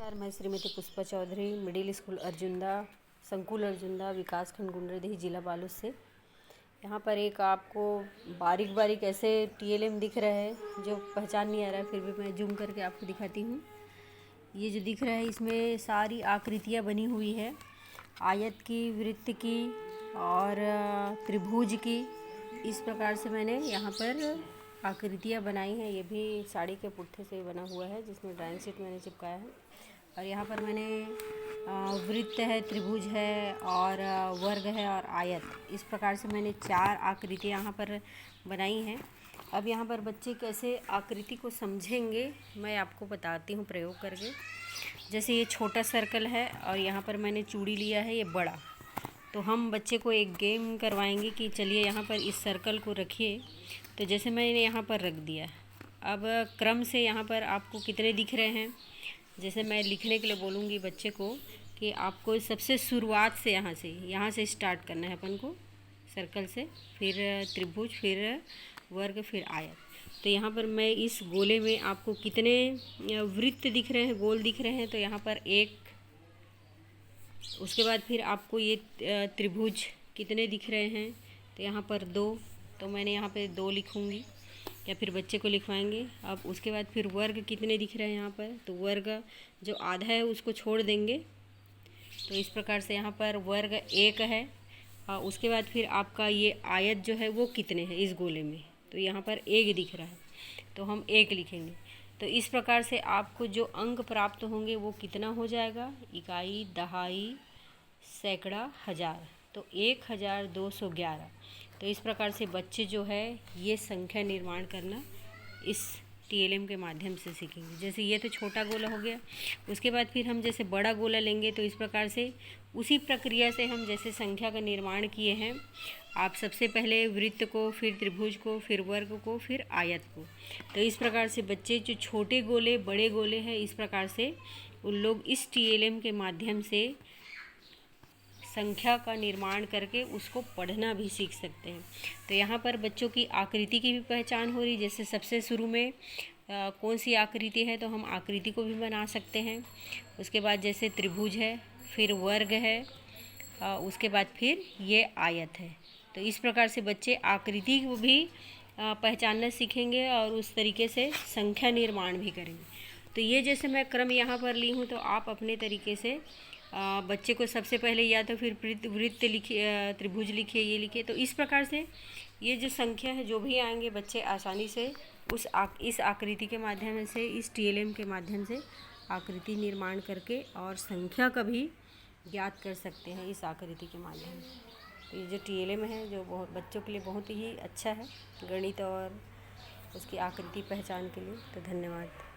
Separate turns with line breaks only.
नमस्कार, मैं Shrimati Pushpa Chaudhary, middle school Arjunda, संकुल अर्जुंदा, विकास खंड गुंडरदेही, जिला बालोद से। यहाँ पर एक आपको बारीक बारीक ऐसे टीएलएम दिख रहा है जो पहचान नहीं आ रहा है, फिर भी मैं जूम करके आपको दिखाती हूँ। ये जो दिख रहा है इसमें सारी आकृतियाँ बनी हुई है, आयत की, वृत्त की और त्रिभुज की। इस प्रकार से मैंने यहाँ पर आकृतियाँ बनाई हैं। ये भी साड़ी के पुट्ठे से बना हुआ है जिसमें ड्राइंग शीट मैंने चिपकाया है। और यहाँ पर मैंने वृत्त है, त्रिभुज है और वर्ग है और आयत, इस प्रकार से मैंने 4 आकृतियाँ यहाँ पर बनाई हैं। अब यहाँ पर बच्चे कैसे आकृति को समझेंगे मैं आपको बताती हूँ प्रयोग करके। जैसे ये छोटा सर्कल है और यहाँ पर मैंने चूड़ी लिया है ये बड़ा, तो हम बच्चे को एक गेम करवाएंगे कि चलिए यहाँ पर इस सर्कल को रखिए। तो जैसे मैंने यहाँ पर रख दिया, अब क्रम से यहाँ पर आपको कितने दिख रहे हैं। जैसे मैं लिखने के लिए बोलूँगी बच्चे को कि आपको सबसे शुरुआत से यहाँ से स्टार्ट करना है अपन को, सर्कल से, फिर त्रिभुज, फिर वर्ग, फिर आयत। तो यहाँ पर मैं इस गोले में आपको कितने वृत्त दिख रहे हैं, गोल दिख रहे हैं, तो यहाँ पर 1। उसके बाद फिर आपको ये त्रिभुज कितने दिख रहे हैं, तो यहाँ पर 2। तो मैंने यहाँ पे 2 लिखूँगी या फिर बच्चे को लिखवाएंगे। अब उसके बाद फिर वर्ग कितने दिख रहे हैं यहाँ पर, तो वर्ग जो आधा है उसको छोड़ देंगे। तो इस प्रकार से यहाँ पर वर्ग 1 है। और उसके बाद फिर आपका ये आयत जो है वो कितने हैं इस गोले में, तो यहाँ पर 1 दिख रहा है, तो हम 1 लिखेंगे। तो इस प्रकार से आपको जो अंक प्राप्त होंगे वो कितना हो जाएगा, इकाई, दहाई, सैकड़ा, हज़ार, तो 1211। तो इस प्रकार से बच्चे जो है ये संख्या निर्माण करना इस टीएलएम के माध्यम से सीखेंगे। जैसे ये तो छोटा गोला हो गया, उसके बाद फिर हम जैसे बड़ा गोला लेंगे, तो इस प्रकार से उसी प्रक्रिया से हम जैसे संख्या का निर्माण किए हैं। आप सबसे पहले वृत्त को, फिर त्रिभुज को, फिर वर्ग को, फिर आयत को। तो इस प्रकार से बच्चे जो छोटे गोले, बड़े गोले हैं, इस प्रकार से उन लोग इस टीएलएम के माध्यम से संख्या का निर्माण करके उसको पढ़ना भी सीख सकते हैं। तो यहाँ पर बच्चों की आकृति की भी पहचान हो रही। जैसे सबसे शुरू में कौन सी आकृति है, तो हम आकृति को भी बना सकते हैं। उसके बाद जैसे त्रिभुज है, फिर वर्ग है, उसके बाद फिर ये आयत है। तो इस प्रकार से बच्चे आकृति को भी पहचानना सीखेंगे और उस तरीके से संख्या निर्माण भी करेंगे। तो ये जैसे मैं क्रम यहाँ पर ली हूँ, तो आप अपने तरीके से बच्चे को सबसे पहले या तो फिर वृत्त लिखिए, त्रिभुज लिखिए, ये लिखिए। तो इस प्रकार से ये जो संख्या है जो भी आएंगे, बच्चे आसानी से इस आकृति के माध्यम से, इस टीएलएम के माध्यम से आकृति निर्माण करके और संख्या का भी ज्ञात कर सकते हैं इस आकृति के माध्यम से। तो ये जो टीएलएम है जो बहुत बच्चों के लिए बहुत ही अच्छा है, गणित और उसकी आकृति पहचान के लिए। तो धन्यवाद।